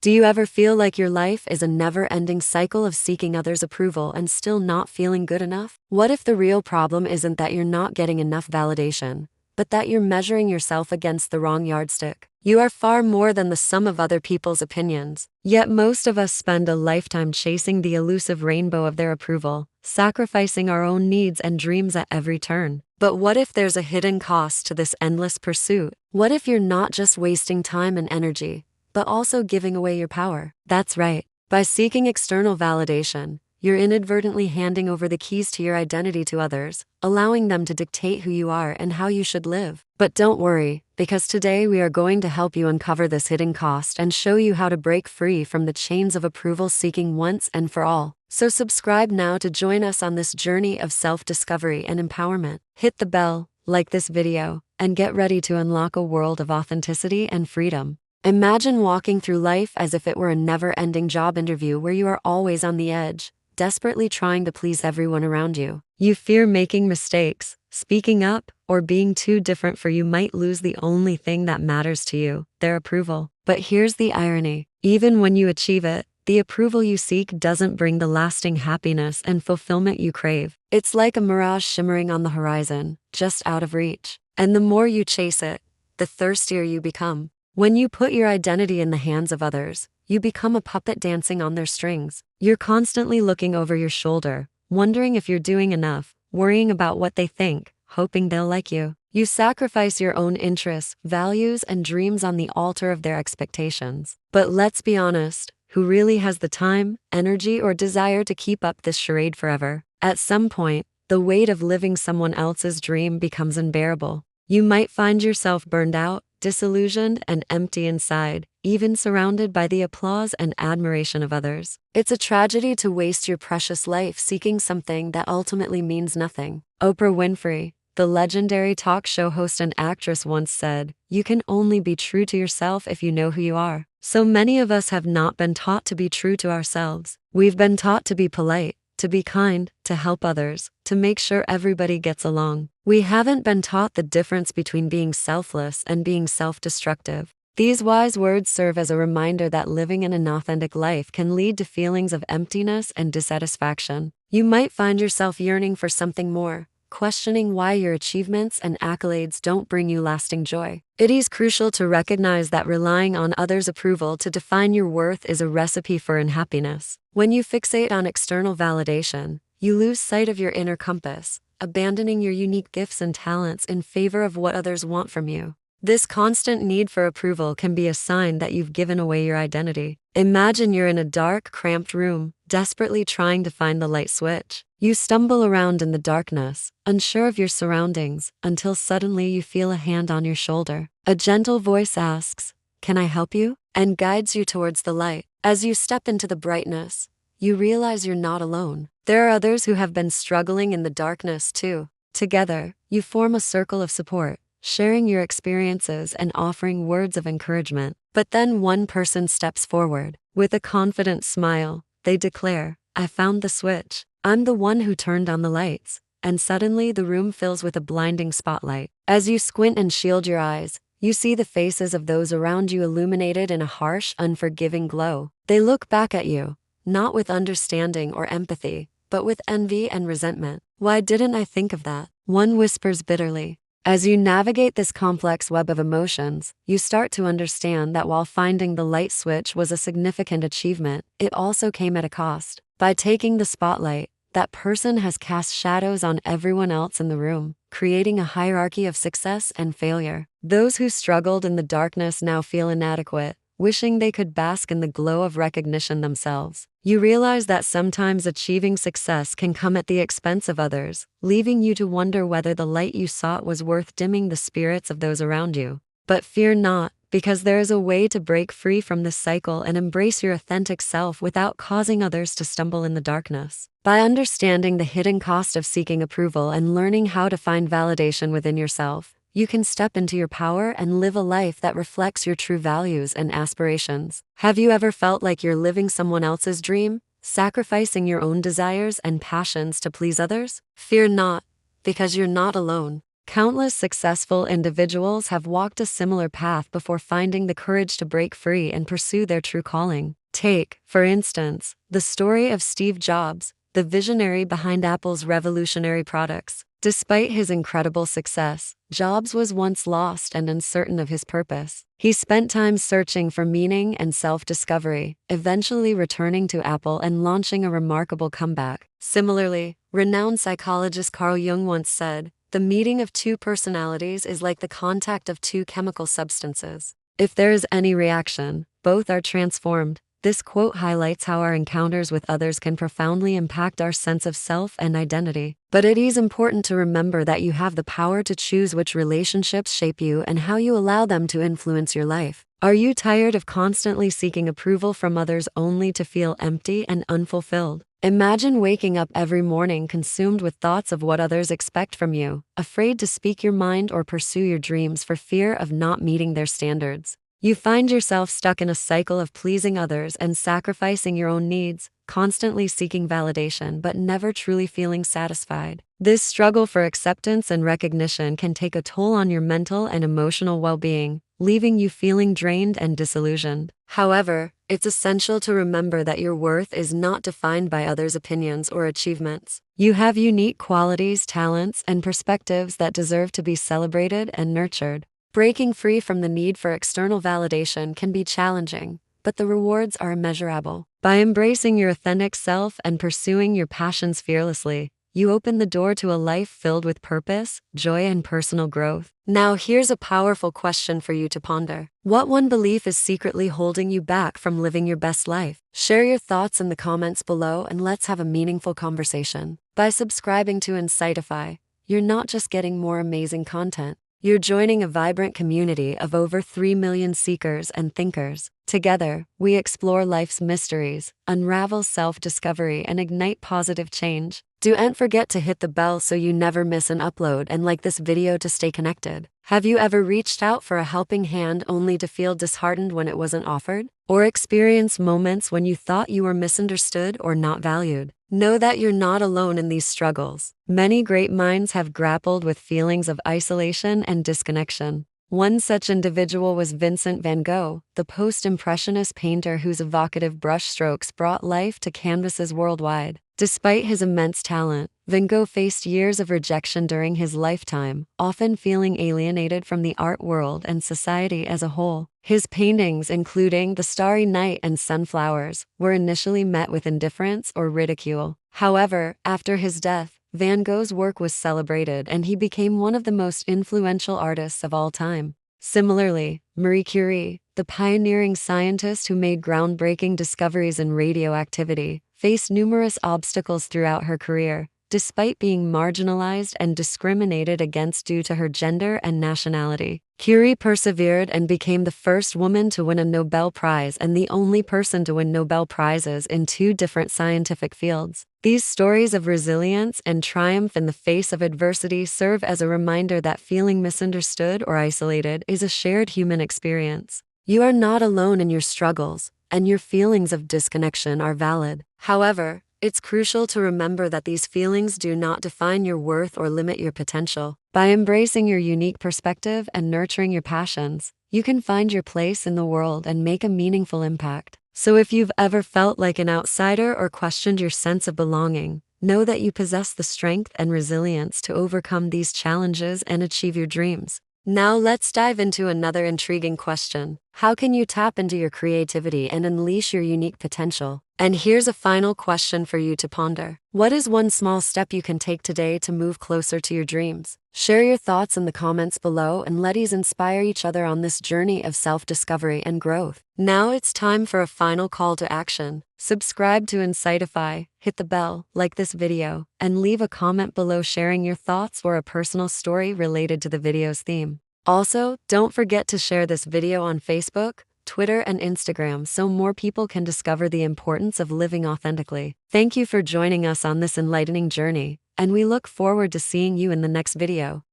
Do you ever feel like your life is a never-ending cycle of seeking others' approval and still not feeling good enough? What if the real problem isn't that you're not getting enough validation, but that you're measuring yourself against the wrong yardstick? You are far more than the sum of other people's opinions. Yet most of us spend a lifetime chasing the elusive rainbow of their approval, sacrificing our own needs and dreams at every turn. But what if there's a hidden cost to this endless pursuit? What if you're not just wasting time and energy, but also giving away your power? That's right. By seeking external validation, you're inadvertently handing over the keys to your identity to others, allowing them to dictate who you are and how you should live. But don't worry, because today we are going to help you uncover this hidden cost and show you how to break free from the chains of approval seeking once and for all. So subscribe now to join us on this journey of self-discovery and empowerment. Hit the bell, like this video, and get ready to unlock a world of authenticity and freedom. Imagine walking through life as if it were a never-ending job interview where you are always on the edge, desperately trying to please everyone around you. You fear making mistakes, speaking up, or being too different for you might lose the only thing that matters to you, their approval. But here's the irony. Even when you achieve it, the approval you seek doesn't bring the lasting happiness and fulfillment you crave. It's like a mirage shimmering on the horizon, just out of reach. And the more you chase it, the thirstier you become. When you put your identity in the hands of others, you become a puppet dancing on their strings. You're constantly looking over your shoulder, wondering if you're doing enough, worrying about what they think, hoping they'll like you. You sacrifice your own interests, values, and dreams on the altar of their expectations. But let's be honest, who really has the time, energy, or desire to keep up this charade forever? At some point, the weight of living someone else's dream becomes unbearable. You might find yourself burned out, disillusioned, and empty inside, even surrounded by the applause and admiration of others. It's a tragedy to waste your precious life seeking something that ultimately means nothing. Oprah Winfrey, the legendary talk show host and actress, once said, "You can only be true to yourself if you know who you are." So many of us have not been taught to be true to ourselves. We've been taught to be polite, to be kind, to help others, to make sure everybody gets along. We haven't been taught the difference between being selfless and being self-destructive. These wise words serve as a reminder that living an inauthentic life can lead to feelings of emptiness and dissatisfaction. You might find yourself yearning for something more, questioning why your achievements and accolades don't bring you lasting joy. It is crucial to recognize that relying on others' approval to define your worth is a recipe for unhappiness. When you fixate on external validation, you lose sight of your inner compass, abandoning your unique gifts and talents in favor of what others want from you. This constant need for approval can be a sign that you've given away your identity. Imagine you're in a dark, cramped room, desperately trying to find the light switch. You stumble around in the darkness, unsure of your surroundings, until suddenly you feel a hand on your shoulder. A gentle voice asks, "Can I help you?" and guides you towards the light. As you step into the brightness, you realize you're not alone. There are others who have been struggling in the darkness too. Together, you form a circle of support, sharing your experiences and offering words of encouragement. But then one person steps forward. With a confident smile, they declare, "I found the switch. I'm the one who turned on the lights." And suddenly the room fills with a blinding spotlight. As you squint and shield your eyes, you see the faces of those around you illuminated in a harsh, unforgiving glow. They look back at you, not with understanding or empathy, but with envy and resentment. "Why didn't I think of that?" one whispers bitterly. As you navigate this complex web of emotions, you start to understand that while finding the light switch was a significant achievement, it also came at a cost. By taking the spotlight, that person has cast shadows on everyone else in the room, creating a hierarchy of success and failure. Those who struggled in the darkness now feel inadequate, wishing they could bask in the glow of recognition themselves. You realize that sometimes achieving success can come at the expense of others, leaving you to wonder whether the light you sought was worth dimming the spirits of those around you. But fear not, because there is a way to break free from this cycle and embrace your authentic self without causing others to stumble in the darkness. By understanding the hidden cost of seeking approval and learning how to find validation within yourself, you can step into your power and live a life that reflects your true values and aspirations. Have you ever felt like you're living someone else's dream, sacrificing your own desires and passions to please others? Fear not, because you're not alone. Countless successful individuals have walked a similar path before finding the courage to break free and pursue their true calling. Take, for instance, the story of Steve Jobs, the visionary behind Apple's revolutionary products. Despite his incredible success, Jobs was once lost and uncertain of his purpose. He spent time searching for meaning and self-discovery, eventually returning to Apple and launching a remarkable comeback. Similarly, renowned psychologist Carl Jung once said, "The meeting of two personalities is like the contact of two chemical substances. If there is any reaction, both are transformed." This quote highlights how our encounters with others can profoundly impact our sense of self and identity. But it is important to remember that you have the power to choose which relationships shape you and how you allow them to influence your life. Are you tired of constantly seeking approval from others only to feel empty and unfulfilled? Imagine waking up every morning consumed with thoughts of what others expect from you, afraid to speak your mind or pursue your dreams for fear of not meeting their standards. You find yourself stuck in a cycle of pleasing others and sacrificing your own needs, constantly seeking validation but never truly feeling satisfied. This struggle for acceptance and recognition can take a toll on your mental and emotional well-being, leaving you feeling drained and disillusioned. However, it's essential to remember that your worth is not defined by others' opinions or achievements. You have unique qualities, talents, and perspectives that deserve to be celebrated and nurtured. Breaking free from the need for external validation can be challenging, but the rewards are immeasurable. By embracing your authentic self and pursuing your passions fearlessly, you open the door to a life filled with purpose, joy, and personal growth. Now, here's a powerful question for you to ponder. What one belief is secretly holding you back from living your best life? Share your thoughts in the comments below and let's have a meaningful conversation. By subscribing to Insightify, you're not just getting more amazing content. You're joining a vibrant community of over 3 million seekers and thinkers. Together, we explore life's mysteries, unravel self-discovery, and ignite positive change. Don't forget to hit the bell so you never miss an upload and like this video to stay connected. Have you ever reached out for a helping hand only to feel disheartened when it wasn't offered? Or experienced moments when you thought you were misunderstood or not valued? Know that you're not alone in these struggles. Many great minds have grappled with feelings of isolation and disconnection. One such individual was Vincent van Gogh, the post-impressionist painter whose evocative brushstrokes brought life to canvases worldwide. Despite his immense talent, Van Gogh faced years of rejection during his lifetime, often feeling alienated from the art world and society as a whole. His paintings, including The Starry Night and Sunflowers, were initially met with indifference or ridicule. However, after his death, Van Gogh's work was celebrated and he became one of the most influential artists of all time. Similarly, Marie Curie, the pioneering scientist who made groundbreaking discoveries in radioactivity, faced numerous obstacles throughout her career, despite being marginalized and discriminated against due to her gender and nationality. Curie persevered and became the first woman to win a Nobel Prize and the only person to win Nobel Prizes in 2 different scientific fields. These stories of resilience and triumph in the face of adversity serve as a reminder that feeling misunderstood or isolated is a shared human experience. You are not alone in your struggles, and your feelings of disconnection are valid. However, it's crucial to remember that these feelings do not define your worth or limit your potential. By embracing your unique perspective and nurturing your passions, you can find your place in the world and make a meaningful impact. So if you've ever felt like an outsider or questioned your sense of belonging, know that you possess the strength and resilience to overcome these challenges and achieve your dreams. Now let's dive into another intriguing question. How can you tap into your creativity and unleash your unique potential? And here's a final question for you to ponder. What is one small step you can take today to move closer to your dreams? Share your thoughts in the comments below and let's inspire each other on this journey of self-discovery and growth. Now it's time for a final call to action. Subscribe to Insightify, hit the bell, like this video, and leave a comment below sharing your thoughts or a personal story related to the video's theme. Also, don't forget to share this video on Facebook, Twitter, and Instagram so more people can discover the importance of living authentically. Thank you for joining us on this enlightening journey, and we look forward to seeing you in the next video.